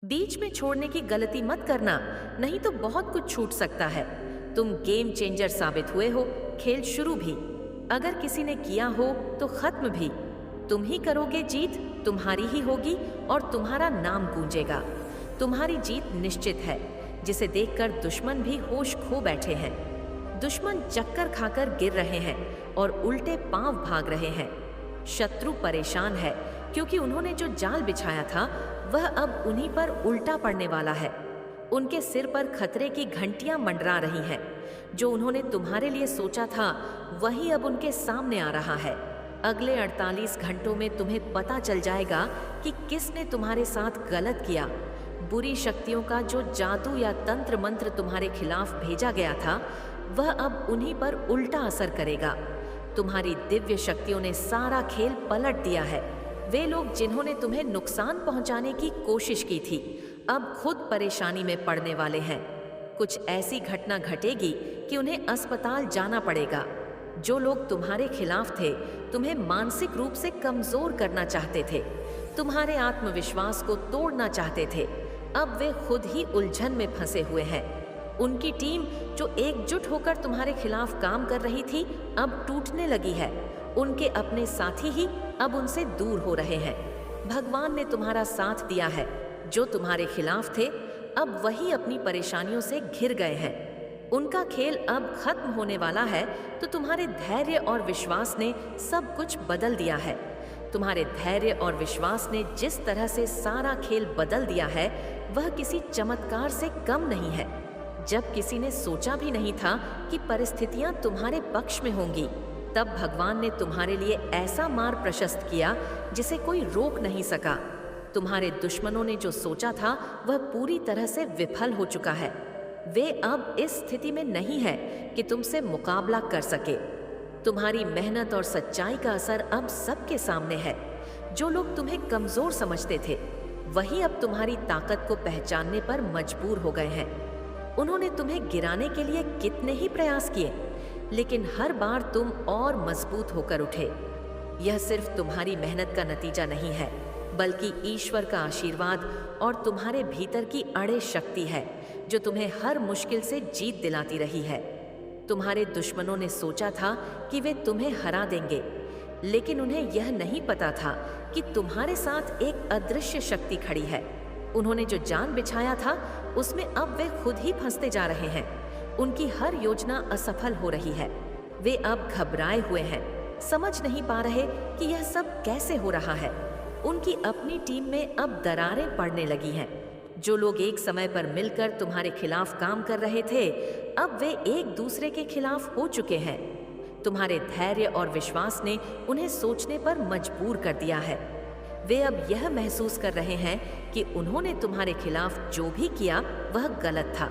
बीच में छोड़ने की गलती मत करना, नहीं तो बहुत कुछ छूट सकता है। तुम गेम चेंजर साबित हुए हो, खेल शुरू भी, अगर किसी ने किया हो तो खत्म भी। तुम ही करोगे जीत, तुम्हारी ही होगी और तुम्हारा नाम गूंजेगा। तुम्हारी जीत निश्चित है, जिसे देखकर दुश्मन भी होश खो बैठे हैं। दुश्मन चक्कर खाकर गिर रहे हैं और उल्टे पांव भाग रहे हैं। शत्रु परेशान है क्योंकि उन्होंने जो जाल बिछाया था वह अब उन्हीं पर उल्टा पड़ने वाला है। उनके सिर पर खतरे की घंटियां मंडरा रही हैं। जो उन्होंने तुम्हारे लिए सोचा था वही अब उनके सामने आ रहा है। अगले 48 घंटों में तुम्हें पता चल जाएगा कि किसने तुम्हारे साथ गलत किया। बुरी शक्तियों का जो जादू या तंत्र मंत्र तुम्हारे खिलाफ भेजा गया था वह अब उन्हीं पर उल्टा असर करेगा। तुम्हारी दिव्य शक्तियों ने सारा खेल पलट दिया है। वे लोग जिन्होंने तुम्हें नुकसान पहुंचाने की कोशिश की थी अब खुद परेशानी में पड़ने वाले हैं। कुछ ऐसी घटना घटेगी कि उन्हें अस्पताल जाना पड़ेगा। जो लोग तुम्हारे खिलाफ थे तुम्हें मानसिक रूप से कमजोर करना चाहते थे, तुम्हारे आत्मविश्वास को तोड़ना चाहते थे, अब वे खुद ही उलझन में फंसे हुए हैं। उनकी टीम जो एकजुट होकर तुम्हारे खिलाफ काम कर रही थी अब टूटने लगी है। उनके अपने साथी ही अब उनसे दूर हो रहे हैं। भगवान ने तुम्हारा साथ दिया है। जो तुम्हारे खिलाफ थे अब वही अपनी परेशानियों से घिर गए हैं। उनका खेल अब खत्म होने वाला है, तो तुम्हारे धैर्य और विश्वास ने सब कुछ बदल दिया है। तुम्हारे धैर्य और विश्वास ने जिस तरह से सारा खेल बदल दिया है वह किसी चमत्कार से कम नहीं है। जब किसी ने सोचा भी नहीं था कि परिस्थितियां तुम्हारे पक्ष में होंगी, तब भगवान ने तुम्हारे लिए ऐसा मार्ग प्रशस्त किया जिसे कोई रोक नहीं सका। तुम्हारे दुश्मनों ने जो सोचा था वह पूरी तरह से विफल हो चुका है। वे अब इस स्थिति में नहीं है कि तुमसे मुकाबला कर सके। तुम्हारी मेहनत और सच्चाई का असर अब सबके सामने है। जो लोग तुम्हें कमजोर समझते थे वही अब तुम्हारी ताकत को पहचानने पर मजबूर हो गए हैं। उन्होंने तुम्हें गिराने के लिए कितने ही प्रयास किए, लेकिन हर बार तुम और मजबूत होकर उठे। यह सिर्फ तुम्हारी मेहनत का नतीजा नहीं है, बल्कि ईश्वर का आशीर्वाद और तुम्हारे भीतर की अड़े शक्ति है जो तुम्हें हर मुश्किल से जीत दिलाती रही है। तुम्हारे दुश्मनों ने सोचा था कि वे तुम्हें हरा देंगे, लेकिन उन्हें यह नहीं पता था कि तुम्हारे साथ एक अदृश्य शक्ति खड़ी है। उन्होंने जो जाल बिछाया था उसमें अब वे खुद ही फंसते जा रहे हैं। उनकी हर योजना असफल हो रही है। वे अब घबराए हुए हैं, समझ नहीं पा रहे कि यह सब कैसे हो रहा है। उनकी अपनी टीम में अब दरारें पड़ने लगी हैं। जो लोग एक समय पर मिलकर तुम्हारे खिलाफ काम कर रहे थे अब वे एक दूसरे के खिलाफ हो चुके हैं। तुम्हारे धैर्य और विश्वास ने उन्हें सोचने पर मजबूर कर दिया है। वे अब यह महसूस कर रहे हैं कि उन्होंने तुम्हारे खिलाफ जो भी किया वह गलत था,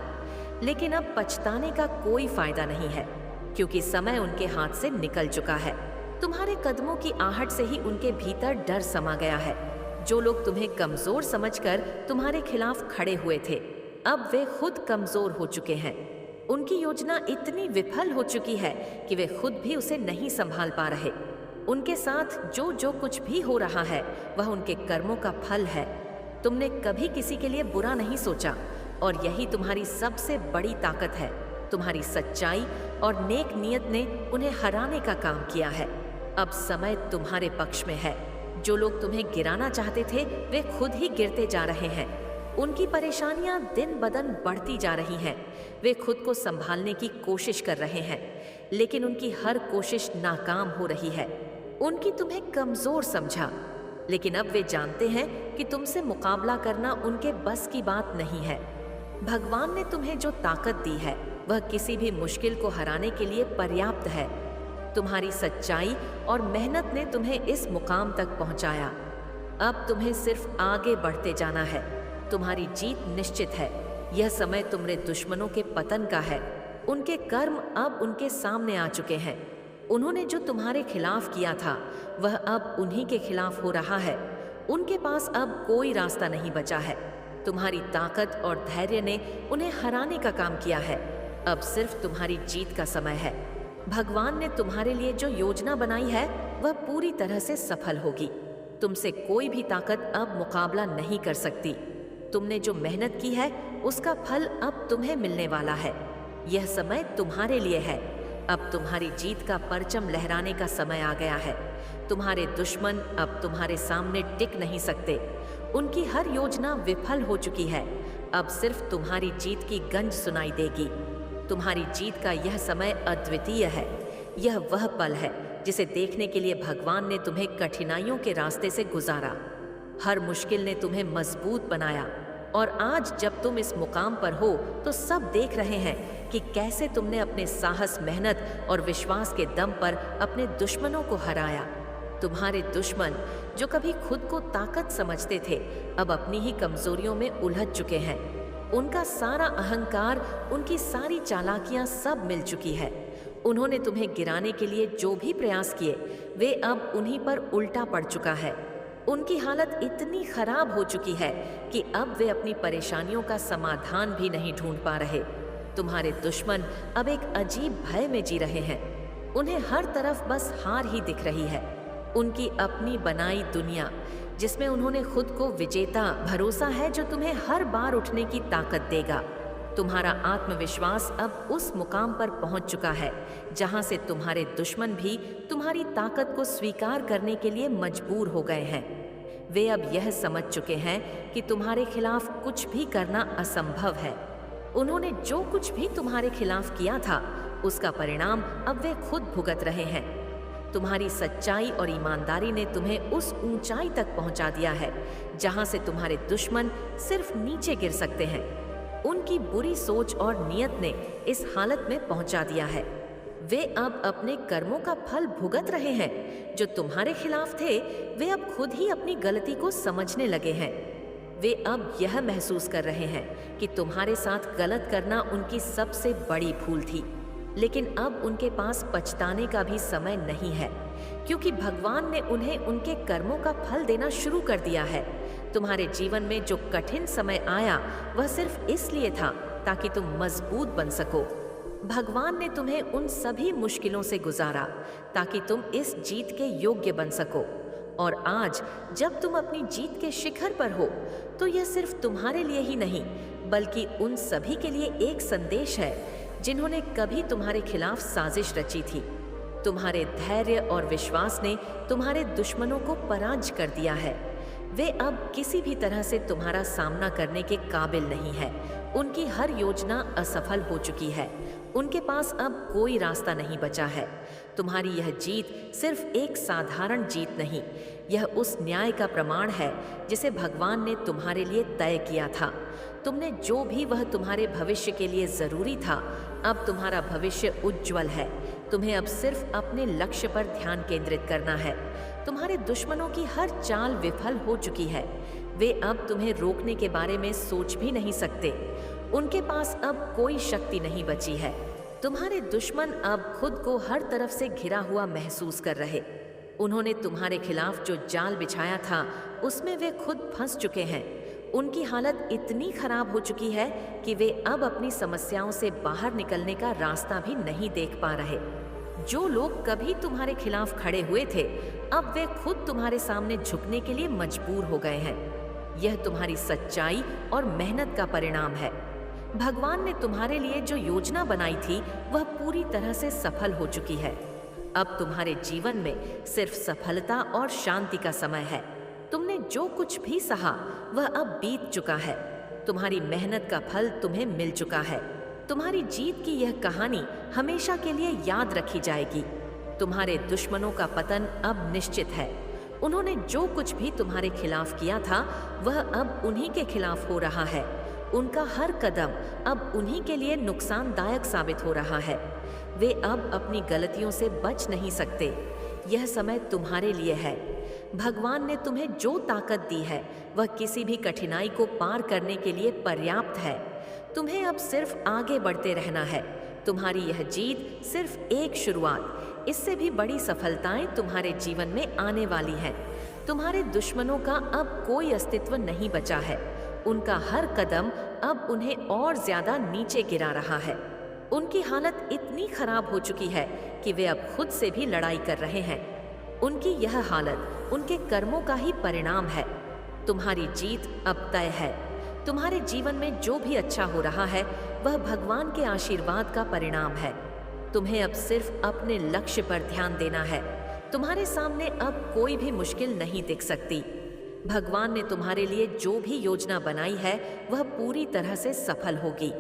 लेकिन अब पछताने का कोई फायदा नहीं है, क्योंकि समय उनके हाथ से निकल चुका है। तुम्हारे कदमों की आहट से ही उनके भीतर डर समा गया है। जो लोग तुम्हें कमजोर समझकर तुम्हारे खिलाफ खड़े हुए थे अब वे खुद कमजोर हो चुके हैं। उनकी योजना इतनी विफल हो चुकी है कि वे खुद भी उसे नहीं संभाल पा रहे। उनके साथ जो जो कुछ भी हो रहा है वह उनके कर्मों का फल है। तुमने कभी किसी के लिए बुरा नहीं सोचा और यही तुम्हारी सबसे बड़ी ताकत है। तुम्हारी सच्चाई और नेक नियत ने उन्हें हराने का काम किया है। अब समय तुम्हारे पक्ष में है। जो लोग तुम्हें गिराना चाहते थे वे खुद ही गिरते जा रहे हैं। उनकी परेशानियां दिन बदन बढ़ती जा रही हैं। वे खुद को संभालने की कोशिश कर रहे हैं, लेकिन उनकी हर कोशिश नाकाम हो रही है। उनकी तुम्हें कमजोर समझा, लेकिन अब वे जानते हैं कि तुमसे मुकाबला करना उनके बस की बात नहीं है। भगवान ने तुम्हें जो ताकत दी है वह किसी भी मुश्किल को हराने के लिए पर्याप्त है। तुम्हारी सच्चाई और मेहनत ने तुम्हें इस मुकाम तक पहुंचाया। अब तुम्हें सिर्फ आगे बढ़ते जाना है। तुम्हारी जीत निश्चित है। यह समय तुम्हारे दुश्मनों के पतन का है। उनके कर्म अब उनके सामने आ चुके हैं। उन्होंने जो तुम्हारे खिलाफ किया था वह अब उन्हीं के खिलाफ हो रहा है। उनके पास अब कोई रास्ता नहीं बचा है। तुम्हारी ताकत और धैर्य ने उन्हें हराने का काम किया है। अब सिर्फ तुम्हारी जीत का समय है। भगवान ने तुम्हारे लिए जो योजना बनाई है वह पूरी तरह से सफल होगी। तुमसे कोई भी ताकत अब मुकाबला नहीं कर सकती। तुमने जो मेहनत की है उसका फल अब तुम्हें मिलने वाला है। यह समय तुम्हारे लिए है। अब तुम्हारी जीत का परचम लहराने का समय आ गया है। तुम्हारे दुश्मन अब तुम्हारे सामने टिक नहीं सकते। उनकी हर योजना विफल हो चुकी है। अब सिर्फ तुम्हारी जीत की गंज सुनाई देगी। तुम्हारी जीत का यह समय अद्वितीय है। यह वह पल है जिसे देखने के लिए भगवान ने तुम्हें कठिनाइयों के रास्ते से गुजारा। हर मुश्किल ने तुम्हें मजबूत बनाया और आज जब तुम इस मुकाम पर हो तो सब देख रहे हैं कि कैसे तुमने अपने साहस, मेहनत और विश्वास के दम पर अपने दुश्मनों को हराया। तुम्हारे दुश्मन जो कभी खुद को ताकत समझते थे, अब अपनी ही कमजोरियों में उलझ चुके हैं। उनका सारा अहंकार, उनकी सारी चालाकियां सब मिल चुकी है। उन्होंने तुम्हें गिराने के लिए जो भी प्रयास किए, वे अब उन्हीं पर उल्टा पड़ चुका है। उनकी हालत इतनी खराब हो चुकी है कि अब वे अपनी परेशानियों का समाधान भी नहीं ढूंढ पा रहे। तुम्हारे दुश्मन अब एक अजीब भय में जी रहे हैं। उन्हें हर तरफ बस हार ही दिख रही है। उनकी अपनी बनाई दुनिया, जिसमें उन्होंने खुद को विजेता भरोसा है, जो तुम्हें हर बार उठने की ताकत देगा। तुम्हारा आत्मविश्वास अब उस मुकाम पर पहुंच चुका है जहां से तुम्हारे दुश्मन भी तुम्हारी ताकत को स्वीकार करने के लिए मजबूर हो गए हैं। वे अब यह समझ चुके हैं कि तुम्हारे खिलाफ कुछ भी करना असंभव है। उन्होंने जो कुछ भी तुम्हारे खिलाफ किया था, उसका परिणाम अब वे खुद भुगत रहे हैं। तुम्हारी सच्चाई और ईमानदारी ने तुम्हें उस ऊंचाई तक पहुंचा दिया है जहां से तुम्हारे दुश्मन सिर्फ नीचे गिर सकते हैं। उनकी बुरी सोच और नियत ने इस हालत में पहुंचा दिया है। वे अब अपने कर्मों का फल भुगत रहे हैं। जो तुम्हारे खिलाफ थे, वे अब खुद ही अपनी गलती को समझने लगे हैं। वे अब यह महसूस कर रहे हैं कि तुम्हारे साथ गलत करना उनकी सबसे बड़ी भूल थी। लेकिन अब उनके पास पछताने का भी समय नहीं है, क्योंकि भगवान ने उन्हें उनके कर्मों का फल देना शुरू कर दिया है। तुम्हारे जीवन में जो कठिन समय आया, वह सिर्फ इसलिए था ताकि तुम मजबूत बन सको। भगवान ने तुम्हें उन सभी मुश्किलों से गुजारा ताकि तुम इस जीत के योग्य बन सको। और आज जब तुम अपनी जीत के शिखर पर हो, तो यह सिर्फ तुम्हारे लिए ही नहीं, बल्कि उन सभी के लिए एक संदेश है जिन्होंने कभी तुम्हारे खिलाफ साजिश रची थी। तुम्हारे धैर्य और विश्वास ने तुम्हारे दुश्मनों को पराज कर दिया है। वे अब किसी भी तरह से तुम्हारा सामना करने के काबिल नहीं है। उनकी हर योजना असफल हो चुकी है। उनके पास अब कोई रास्ता नहीं बचा है। तुम्हारी यह जीत सिर्फ एक साधारण जीत नहीं, यह उस न्याय का प्रमाण है जिसे भगवान ने तुम्हारे लिए तय किया था। तुमने जो भी वह तुम्हारे भविष्य के लिए जरूरी था, अब तुम्हारा भविष्य उज्जवल है। तुम्हें अब सिर्फ अपने लक्ष्य पर ध्यान केंद्रित करना है। तुम्हारे दुश्मनों की हर चाल विफल हो चुकी है। वे अब तुम्हें रोकने के बारे में सोच भी नहीं सकते। उनके पास अब कोई शक्ति नहीं बची है। तुम्हारे दुश्मन अब खुद को हर तरफ से घिरा हुआ महसूस कर रहे। उन्होंने तुम्हारे खिलाफ जो जाल बिछाया था, उसमें वे खुद फंस चुके हैं। उनकी हालत इतनी खराब हो चुकी है कि वे अब अपनी समस्याओं से बाहर निकलने का रास्ता भी नहीं देख पा रहे। जो लोग कभी तुम्हारे खिलाफ खड़े हुए थे, अब वे खुद तुम्हारे सामने झुकने के लिए मजबूर हो गए हैं। यह तुम्हारी सच्चाई और मेहनत का परिणाम है। भगवान ने तुम्हारे लिए जो योजना बनाई थी, वह पूरी तरह से सफल हो चुकी है। अब तुम्हारे जीवन में सिर्फ सफलता और शांति का समय है। तुमने जो कुछ भी सहा, वह अब बीत चुका है। तुम्हारी मेहनत का फल तुम्हें मिल चुका है। तुम्हारी जीत की यह कहानी हमेशा के लिए याद रखी जाएगी। तुम्हारे दुश्मनों का पतन अब निश्चित है। उन्होंने जो कुछ भी तुम्हारे खिलाफ किया था, वह अब उन्हीं के खिलाफ हो रहा है। उनका हर कदम अब उन्हीं के लिए नुकसानदायक साबित हो रहा है। वे अब अपनी गलतियों से बच नहीं सकते। यह समय तुम्हारे लिए है। भगवान ने तुम्हें जो ताकत दी है, वह किसी भी कठिनाई को पार करने के लिए पर्याप्त है। तुम्हें अब सिर्फ आगे बढ़ते रहना है। तुम्हारी यह जीत सिर्फ एक शुरुआत। इससे भी बड़ी सफलताएं तुम्हारे जीवन में आने वाली हैं। तुम्हारे दुश्मनों का अब कोई अस्तित्व नहीं बचा है। उनका हर कदम अब उन्हें और ज्यादा नीचे गिरा रहा है। उनकी हालत इतनी खराब हो चुकी है कि वे अब खुद से भी लड़ाई कर रहे हैं। उनकी यह हालत उनके कर्मों का ही परिणाम है। तुम्हारी जीत अब तय है। तुम्हारे जीवन में जो भी अच्छा हो रहा है वह भगवान के आशीर्वाद का परिणाम है। तुम्हें अब सिर्फ अपने लक्ष्य पर ध्यान देना है। तुम्हारे सामने अब कोई भी मुश्किल नहीं दिख सकती। भगवान ने तुम्हारे लिए जो भी योजना बनाई है वह पूरी तरह से सफल होगी।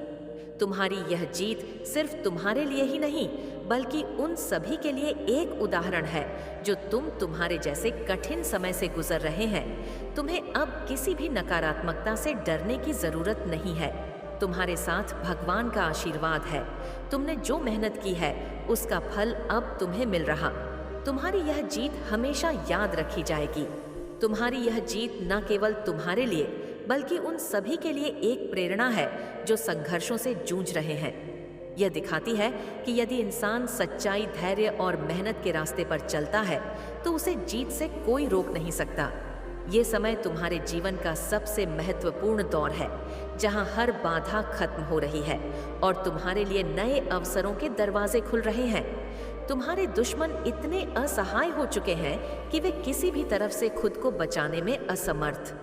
तुम्हारी यह जीत सिर्फ तुम्हारे लिए ही नहीं बल्कि उन सभी के लिए एक उदाहरण है जो तुम्हारे जैसे कठिन समय से गुजर रहे हैं। तुम्हें अब किसी भी नकारात्मकता से डरने की जरूरत नहीं है। तुम्हारे साथ भगवान का आशीर्वाद है। तुमने जो मेहनत की है उसका फल अब तुम्हें मिल रहा। तुम्हारी यह जीत हमेशा याद रखी जाएगी। तुम्हारी यह जीत न केवल तुम्हारे लिए बल्कि उन सभी के लिए एक प्रेरणा है जो संघर्षों से जूझ रहे हैं। यह दिखाती है कि यदि इंसान सच्चाई, धैर्य और मेहनत के रास्ते पर चलता है तो उसे जीत से कोई रोक नहीं सकता। ये समय तुम्हारे जीवन का सबसे महत्वपूर्ण दौर है जहां हर बाधा खत्म हो रही है और तुम्हारे लिए नए अवसरों के दरवाजे खुल रहे हैं। तुम्हारे दुश्मन इतने असहाय हो चुके हैं कि वे किसी भी तरफ से खुद को बचाने में असमर्थ।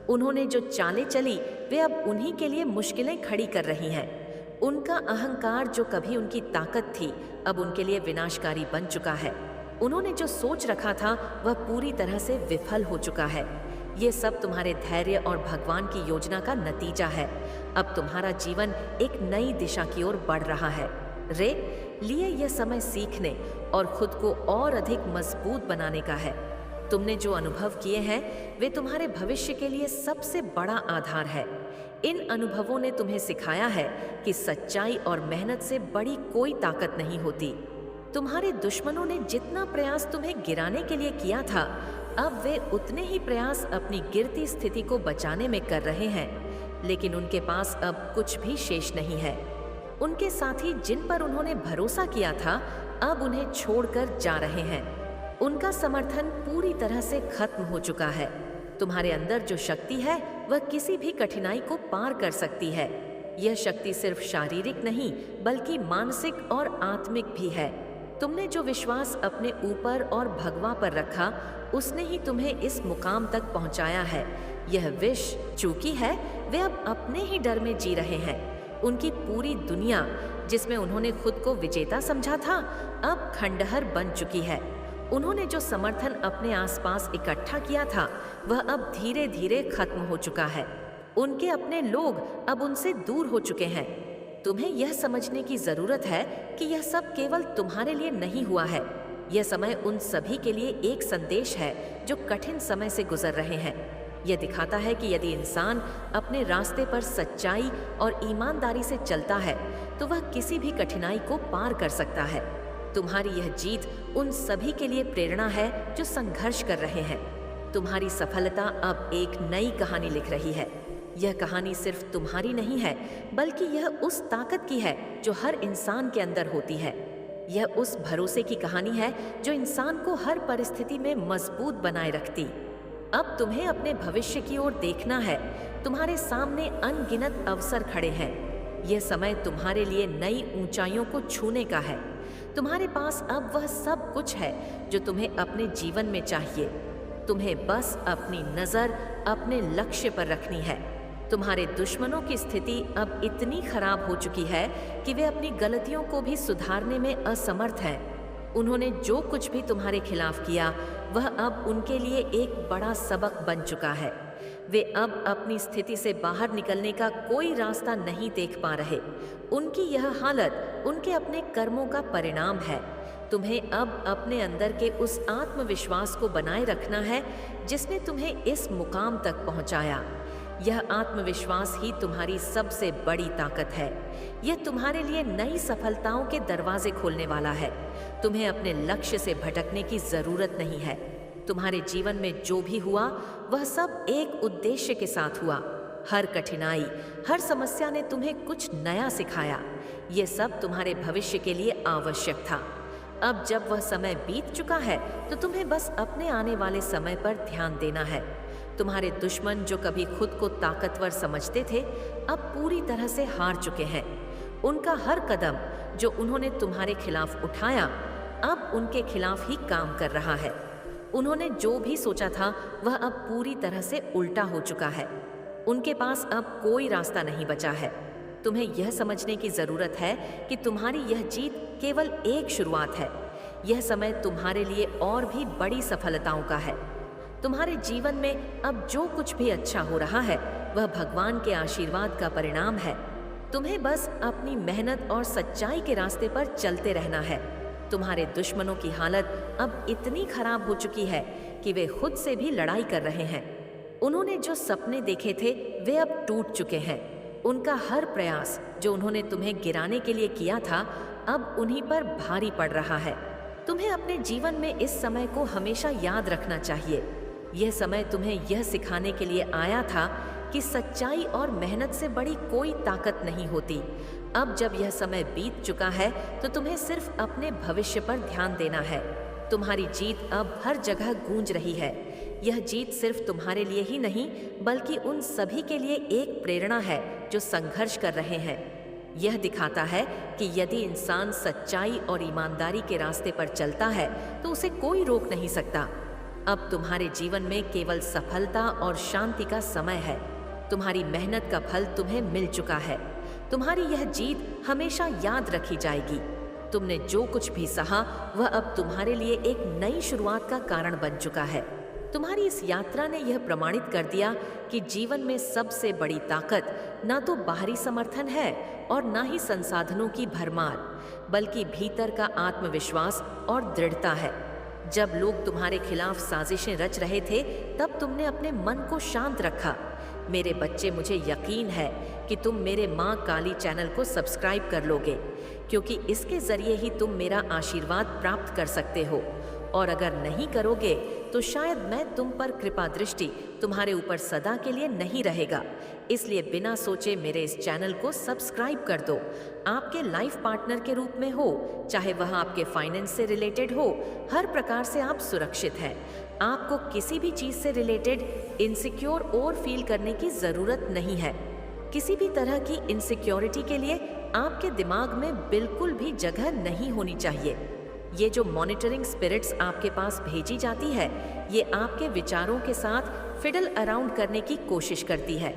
उन्होंने जो चालें चली वे अब उन्हीं के लिए मुश्किलें खड़ी कर रही हैं। उनका अहंकार जो कभी उनकी ताकत थी अब उनके लिए विनाशकारी बन चुका है। उन्होंने जो सोच रखा था वह पूरी तरह से विफल हो चुका है। ये सब तुम्हारे धैर्य और भगवान की योजना का नतीजा है। अब तुम्हारा जीवन एक नई दिशा की ओर बढ़ रहा है। लिए यह समय सीखने और खुद को और अधिक मजबूत बनाने का है। तुमने जो अनुभव किए हैं वे तुम्हारे भविष्य के लिए सबसे बड़ा आधार है। इन अनुभवों ने तुम्हें सिखाया है कि सच्चाई और मेहनत से बड़ी कोई ताकत नहीं होती। तुम्हारे दुश्मनों ने जितना प्रयास तुम्हें गिराने के लिए किया था अब वे उतने ही प्रयास अपनी गिरती स्थिति को बचाने में कर रहे हैं, लेकिन उनके पास अब कुछ भी शेष नहीं है। उनके साथी जिन पर उन्होंने भरोसा किया था अब उन्हें छोड़कर जा रहे हैं। उनका समर्थन पूरी तरह से खत्म हो चुका है। तुम्हारे अंदर जो शक्ति है वह किसी भी कठिनाई को पार कर सकती है। यह शक्ति सिर्फ शारीरिक नहीं बल्कि मानसिक और आत्मिक भी है। तुमने जो विश्वास अपने ऊपर और भगवान पर रखा उसने ही तुम्हें इस मुकाम तक पहुंचाया है। यह विष चूकी है वे अब अपने ही डर में जी रहे हैं। उनकी पूरी दुनिया जिसमें उन्होंने खुद को विजेता समझा था अब खंडहर बन चुकी है। उन्होंने जो समर्थन अपने आसपास इकट्ठा किया था वह अब धीरे धीरे खत्म हो चुका है। उनके अपने लोग अब उनसे दूर हो चुके हैं। तुम्हें यह समझने की जरूरत है कि यह सब केवल तुम्हारे लिए नहीं हुआ है। यह समय उन सभी के लिए एक संदेश है जो कठिन समय से गुजर रहे हैं। यह दिखाता है कि यदि इंसान अपने रास्ते पर सच्चाई और ईमानदारी से चलता है तो वह किसी भी कठिनाई को पार कर सकता है। तुम्हारी यह जीत उन सभी के लिए प्रेरणा है जो संघर्ष कर रहे हैं। तुम्हारी सफलता अब एक नई कहानी लिख रही है। यह कहानी सिर्फ तुम्हारी नहीं है बल्कि यह उस ताकत की है जो हर इंसान के अंदर होती है। यह उस भरोसे की कहानी है जो इंसान को हर परिस्थिति में मजबूत बनाए रखती। अब तुम्हें अपने भविष्य की ओर देखना है। तुम्हारे सामने अनगिनत अवसर खड़े हैं। यह समय तुम्हारे लिए नई ऊंचाइयों को छूने का है। तुम्हारे पास अब वह सब कुछ है जो तुम्हें अपने जीवन में चाहिए। तुम्हें बस अपनी नजर अपने लक्ष्य पर रखनी है। तुम्हारे दुश्मनों की स्थिति अब इतनी खराब हो चुकी है कि वे अपनी गलतियों को भी सुधारने में असमर्थ हैं। उन्होंने जो कुछ भी तुम्हारे खिलाफ किया वह अब उनके लिए एक बड़ा सबक बन चुका है। वे अब अपनी स्थिति से बाहर निकलने का कोई रास्ता नहीं देख पा रहे। उनकी यह हालत उनके अपने कर्मों का परिणाम है। तुम्हें अब अपने अंदर के उस आत्मविश्वास को बनाए रखना है जिसने तुम्हें इस मुकाम तक पहुंचाया। यह आत्मविश्वास ही तुम्हारी सबसे बड़ी ताकत है। यह तुम्हारे लिए नई सफलताओं के दरवाजे खोलने वाला है। तुम्हें अपने लक्ष्य से भटकने की जरूरत नहीं है। तुम्हारे जीवन में जो भी हुआ वह सब एक उद्देश्य के साथ हुआ। हर कठिनाई, हर समस्या ने तुम्हें कुछ नया सिखाया। यह सब तुम्हारे भविष्य के लिए आवश्यक था। अब जब वह समय बीत चुका है तो तुम्हें बस अपने आने वाले समय पर ध्यान देना है। तुम्हारे दुश्मन जो कभी खुद को ताकतवर समझते थे अब पूरी तरह से हार चुके हैं। उनका हर कदम जो उन्होंने तुम्हारे खिलाफ उठाया अब उनके खिलाफ ही काम कर रहा है। उन्होंने जो भी सोचा था वह अब पूरी तरह से उल्टा हो चुका है। उनके पास अब कोई रास्ता नहीं बचा है। तुम्हें यह समझने की जरूरत है कि तुम्हारी यह जीत केवल एक शुरुआत है। यह समय तुम्हारे लिए और भी बड़ी सफलताओं का है। तुम्हारे जीवन में अब जो कुछ भी अच्छा हो रहा है वह भगवान के आशीर्वाद का परिणाम है। तुम्हें बस अपनी मेहनत और सच्चाई के रास्ते पर चलते रहना है। तुम्हारे दुश्मनों की हालत अब इतनी खराब हो चुकी है कि वे खुद से भी लड़ाई कर रहे हैं। उन्होंने जो सपने देखे थे वे अब टूट चुके हैं। उनका हर प्रयास जो उन्होंने तुम्हें गिराने के लिए किया था अब उन्हीं पर भारी पड़ रहा है। तुम्हें अपने जीवन में इस समय को हमेशा याद रखना चाहिए। यह समय तुम्हें यह सिखाने के लिए आया था कि सच्चाई और मेहनत से बड़ी कोई ताकत नहीं होती। अब जब यह समय बीत चुका है तो तुम्हें सिर्फ अपने भविष्य पर ध्यान देना है। तुम्हारी जीत अब हर जगह गूंज रही है। यह जीत सिर्फ तुम्हारे लिए ही नहीं बल्कि उन सभी के लिए एक प्रेरणा है जो संघर्ष कर रहे हैं। यह दिखाता है कि यदि इंसान सच्चाई और ईमानदारी के रास्ते पर चलता है तो उसे कोई रोक नहीं सकता। अब तुम्हारे जीवन में केवल सफलता और शांति का समय है। तुम्हारी मेहनत का फल तुम्हें मिल चुका है। तुम्हारी यह जीत हमेशा याद रखी जाएगी। तुमने जो कुछ भी सहा वह अब तुम्हारे लिए एक नई शुरुआत का कारण बन चुका है। तुम्हारी इस यात्रा ने यह प्रमाणित कर दिया कि जीवन में सबसे बड़ी ताकत ना तो बाहरी समर्थन है और ना ही संसाधनों की भरमार, बल्कि भीतर का आत्मविश्वास और दृढ़ता है। जब लोग तुम्हारे खिलाफ साजिशें रच रहे थे तब तुमने अपने मन को शांत रखा। मेरे बच्चे, मुझे यकीन है कि तुम मेरे माँ काली चैनल को सब्सक्राइब कर लोगे, क्योंकि इसके जरिए ही तुम मेरा आशीर्वाद प्राप्त कर सकते हो। और अगर नहीं करोगे तो शायद मैं तुम पर कृपा दृष्टि तुम्हारे ऊपर सदा के लिए नहीं रहेगा। इसलिए बिना सोचे मेरे इस चैनल को सब्सक्राइब कर दो। आपके लाइफ पार्टनर के रूप में हो, चाहे वह आपके फाइनेंस से रिलेटेड हो, हर प्रकार से आप सुरक्षित हैं। आपको किसी भी चीज से रिलेटेड इनसिक्योर और फील करने की जरूरत नहीं है। किसी भी तरह की इनसिक्योरिटी के लिए आपके दिमाग में बिल्कुल भी जगह नहीं होनी चाहिए। ये जो मॉनिटरिंग स्पिरिट्स आपके पास भेजी जाती है ये आपके विचारों के साथ फिडल अराउंड करने की कोशिश करती है,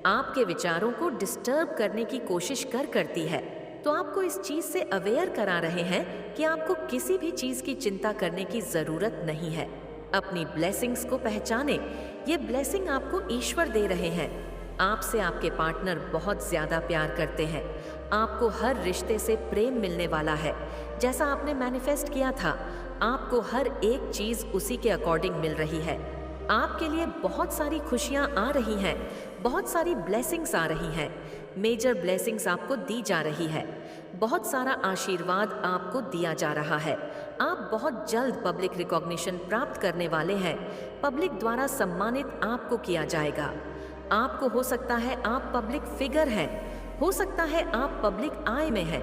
आपके विचारों को डिस्टर्ब करने की कोशिश करती है। तो आपको इस चीज से अवेयर करा रहे हैं कि आपको किसी भी चीज की चिंता करने की जरूरत नहीं है। अपनी ब्लेसिंग्स को पहचाने। ये ब्लेसिंग आपको ईश्वर दे रहे हैं। आपसे आपके पार्टनर बहुत ज्यादा प्यार करते हैं। आपको हर रिश्ते से प्रेम मिलने वाला है। जैसा आपने मैनिफेस्ट किया था, आपको हर एक चीज उसी के अकॉर्डिंग मिल रही है। आपके लिए बहुत सारी खुशियां आ रही हैं, बहुत सारी ब्लेसिंग्स आ रही हैं। मेजर ब्लेसिंग्स आपको दी जा रही है। बहुत सारा आशीर्वाद आपको दिया जा रहा है। आप बहुत जल्द पब्लिक रिकॉग्निशन प्राप्त करने वाले हैं। पब्लिक द्वारा सम्मानित आपको किया जाएगा। आपको हो सकता है आप पब्लिक फिगर हैं, हो सकता है आप पब्लिक आय में हैं।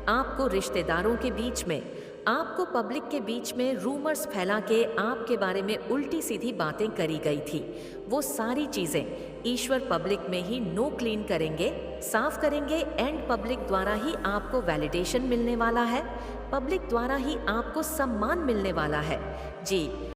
आपको रिश्तेदारों के बीच में, आपको पब्लिक के बीच में रूमर्स फैला के आपके बारे में उल्टी सीधी बातें करी गई थी। वो सारी चीजें ईश्वर पब्लिक में ही नो क्लीन करेंगे, साफ करेंगे एंड पब्लिक द्वारा ही आपको वैलिडेशन मिलने वाला है। पब्लिक द्वारा ही आपको सम्मान मिलने वाला है। जी